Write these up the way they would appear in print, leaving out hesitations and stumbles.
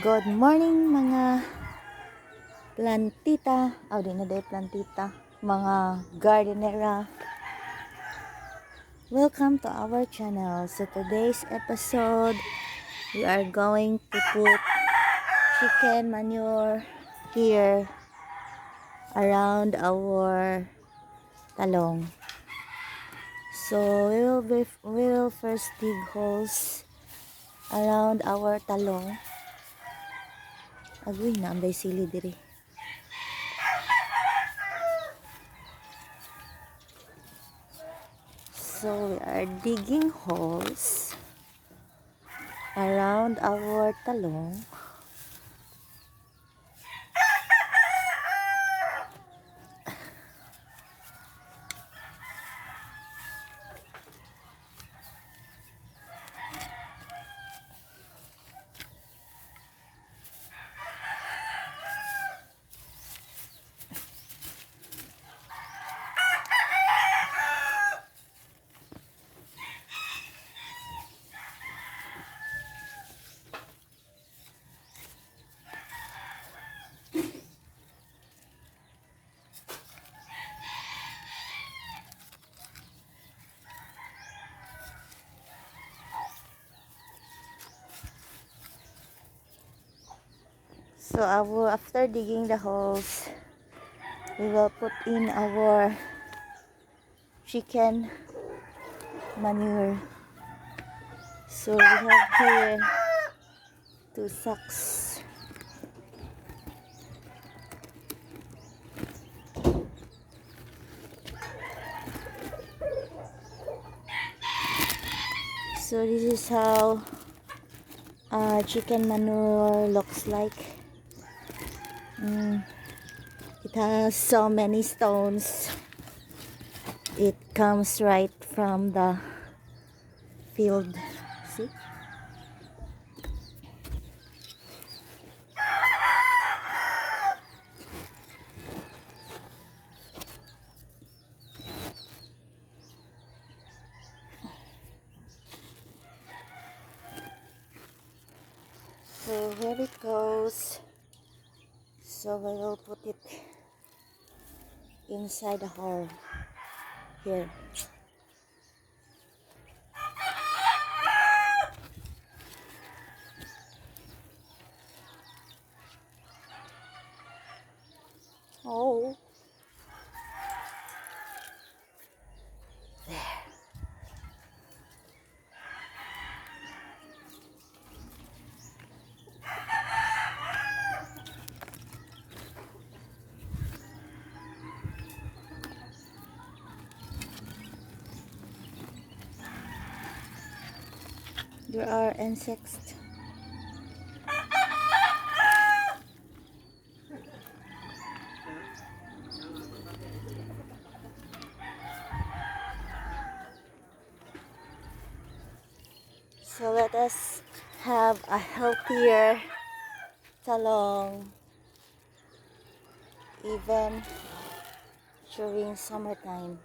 Good morning mga plantita. Di na day plantita. Mga gardenera. Welcome to our channel. So today's episode, we are going to put chicken manure here around our talong. So we will first dig holes around our talong. Agoy na amday sili diri. So we are digging holes around our talong. So after digging the holes, we will put in our chicken manure. So we have here 2 sacks. So this is how chicken manure looks like. It has so many stones. It comes right from the field. See? So here it goes. So we will put it inside the hole here. Oh, there. There are insects. So let us have a healthier talong even during summertime.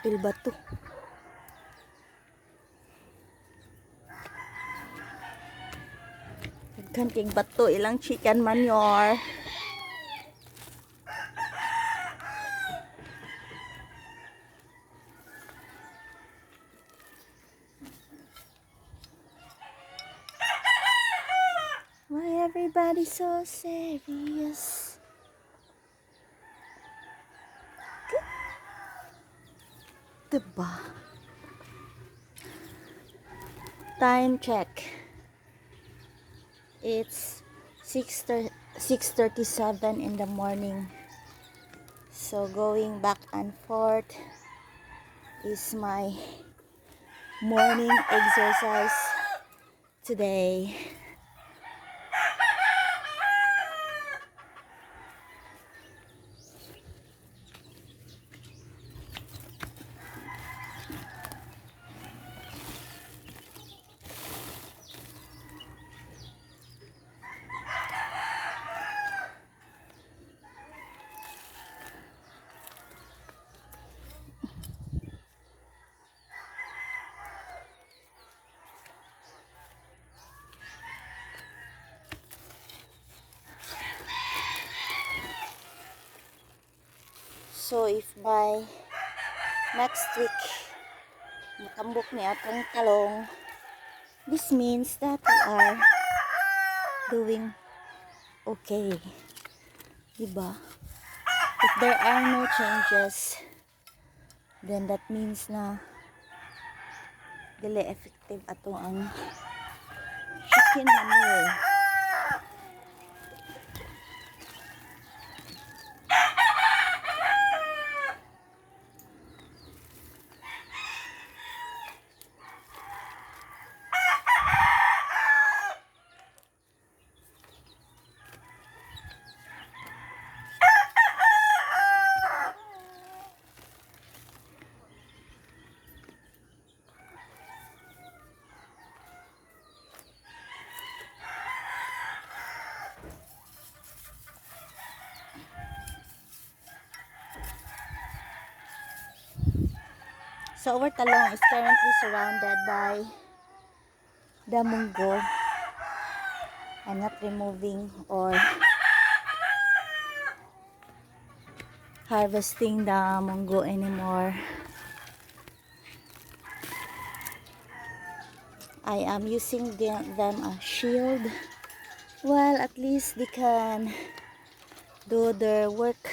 Pil bato. Daghan kay bato ilang chicken manure. Everybody's so serious. Diba? Time check. It's 6:37 in the morning. So going back and forth is my morning exercise today. So if by next week matambok ni atong talong, this means that we are doing okay. Diba? If there are no changes, then that means na dili effective ato ang chicken manure. So our talong is currently surrounded by the munggo. I'm not removing or harvesting the munggo anymore. I am using them as shield. Well, at least they can do their work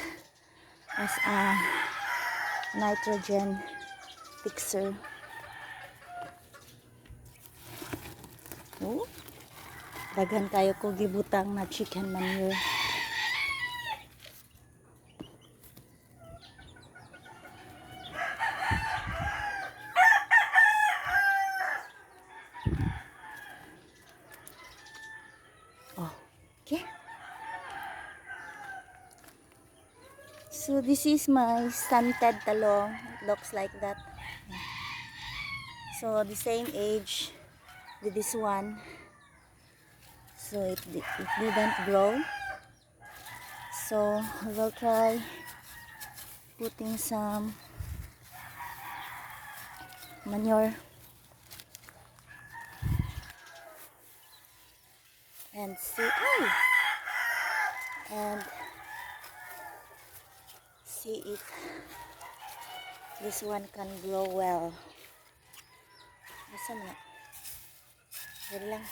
as a nitrogen fixer. Oh, daghan kayo ko gibutang na chicken manure. Okay. So this is my stunted talong. It looks like that. So the same age with this one. So it didn't grow. So I will try putting some manure and see if this one can grow well. Asan na? Wala lang.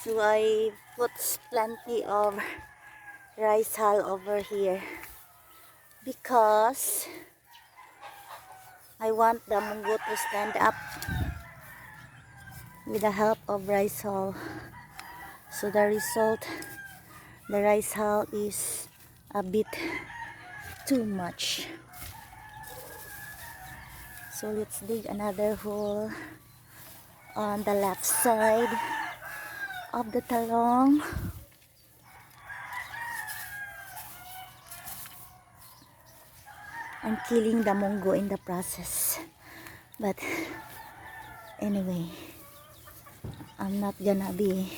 So I put plenty of rice hull over here because I want the munggo to stand up with the help of rice hull. So the result, the rice hull is a bit too much. So let's dig another hole on the left side of the talong. I'm killing the munggo in the process, but anyway, I'm not gonna be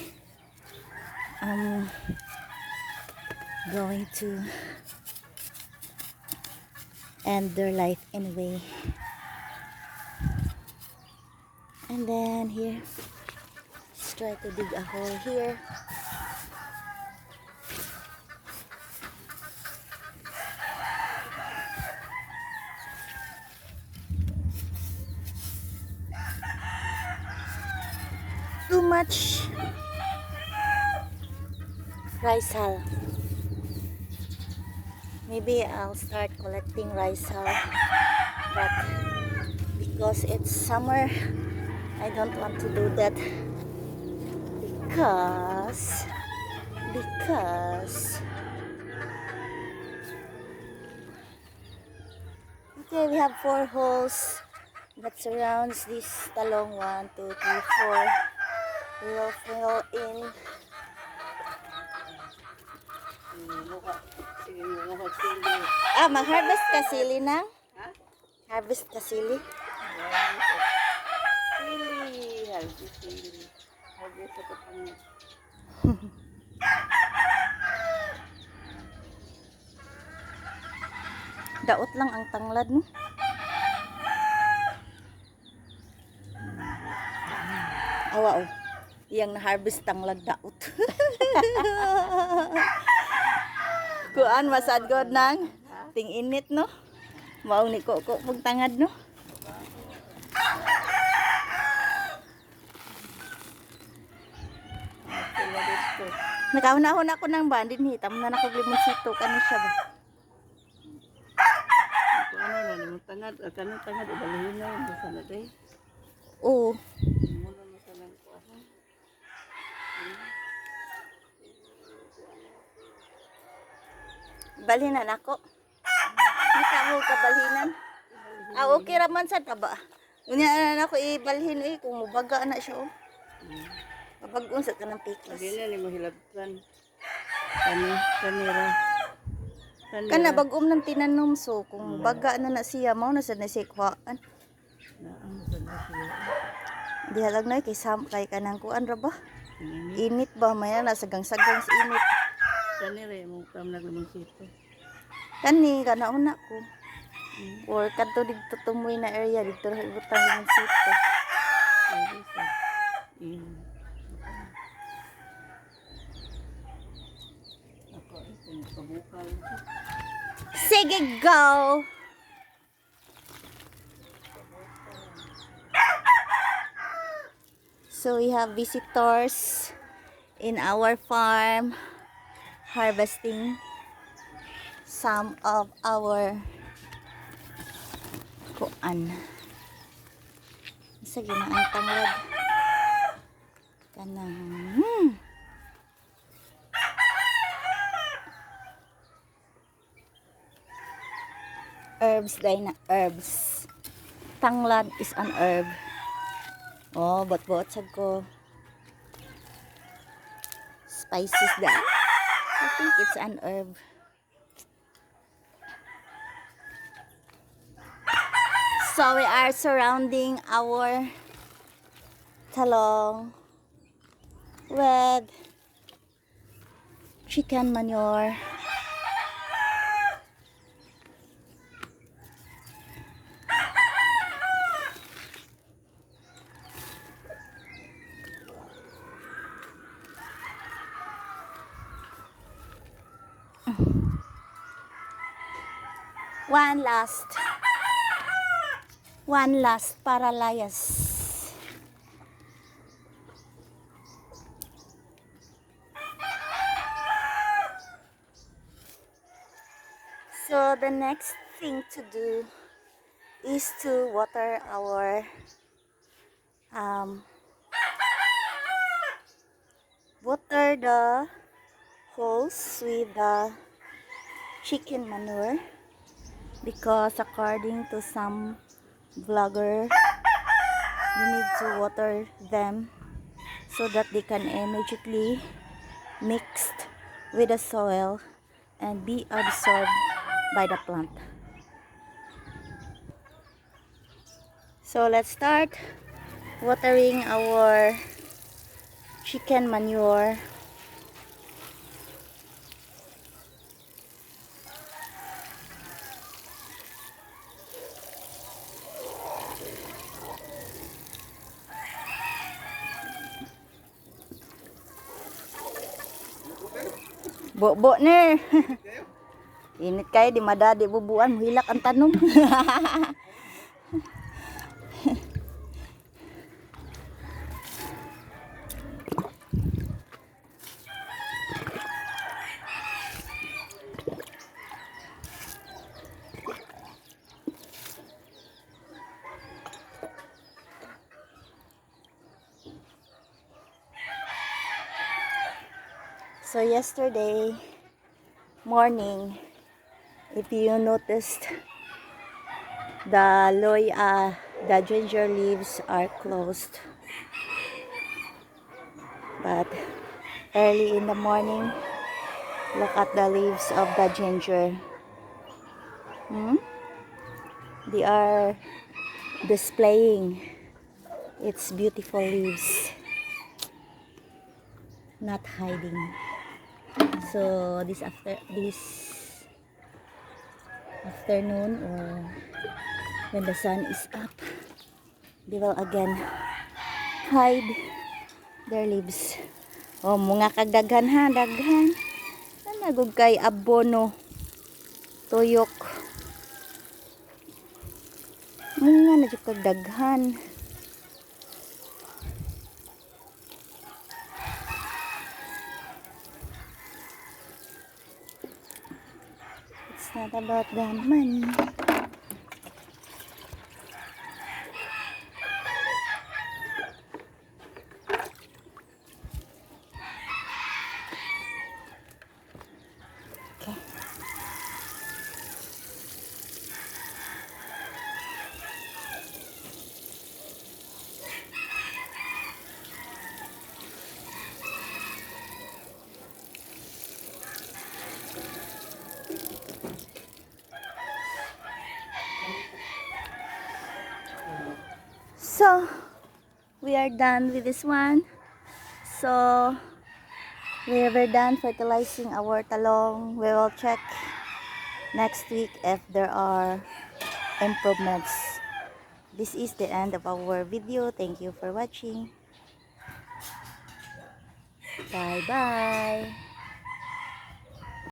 going to end their life anyway. And then here, let's try to dig a hole here. much rice hull. Maybe I'll start collecting rice hull, but because it's summer, I don't want to do that because okay, we have 4 holes that surrounds this talong. 1, 2, 3, 4. We will fill in. Mag-harvest ka sili na? Harvest ka sili? Sili. Harvest ako pang Daot lang ang tanglad, no? Awa, oh. Iyang na-harvest tanglad daot. Kuan masad god nang ting init, no? Mao ni ko pag tangad, no? Nakahuna-huna ako ng bandin, hitam na nakog limonsito kani siya ba? ano na naman tangad, kanang tangad ibalihin na yung sana day. Oo. Muna na sana ko ako. Balinan ako. Kita mo kabalinan. Okay raman sad ka ba? Unya na ako ibalhin kung mubaga na siya, oh. Mabag-on sa kanang piklas. Hindi na mo hilabtan. Kanira. Kana bag-om ng tinanom, so kung baga na siya mao na sad na siya kuhaan. Di halag na kay kanang kuan ra ba? Init ba maya na sagang-sagang sa init. Kanira mo kam naglumonsito. Kani kana una ko. Or kadto dito tumoy na area dito ra ibutang limonsito. Sige, go! So we have visitors in our farm harvesting some of our kuan. Sige na ang tanglad. Kanang herbs day na herbs. Tanglad is an herb. Oh, bot-bot sad ko. Spices da. I think it's an herb. So we are surrounding our talong with chicken manure. One last paralayas. So the next thing to do is to water our water the holes with the chicken manure, because according to some vlogger, we need to water them so that they can immediately mixed with the soil and be absorbed by the plant. So let's start watering our chicken manure. Bo ner. Init kayo di madadi bubuan, hilak ang tanong. So yesterday morning, if you noticed, the ginger leaves are closed. But early in the morning, look at the leaves of the ginger. They are displaying its beautiful leaves, not hiding. So this afternoon, or when the sun is up, they will again hide their leaves. Oh, mga kagdaghan ha, daghan. Nagug kay abono, tuyok. Mga na jud kagdaghan. It's not about the money. Okay. So, we are done with this one. So, we're done fertilizing our talong. We will check next week if there are improvements. This is the end of our video. Thank you for watching. Bye bye.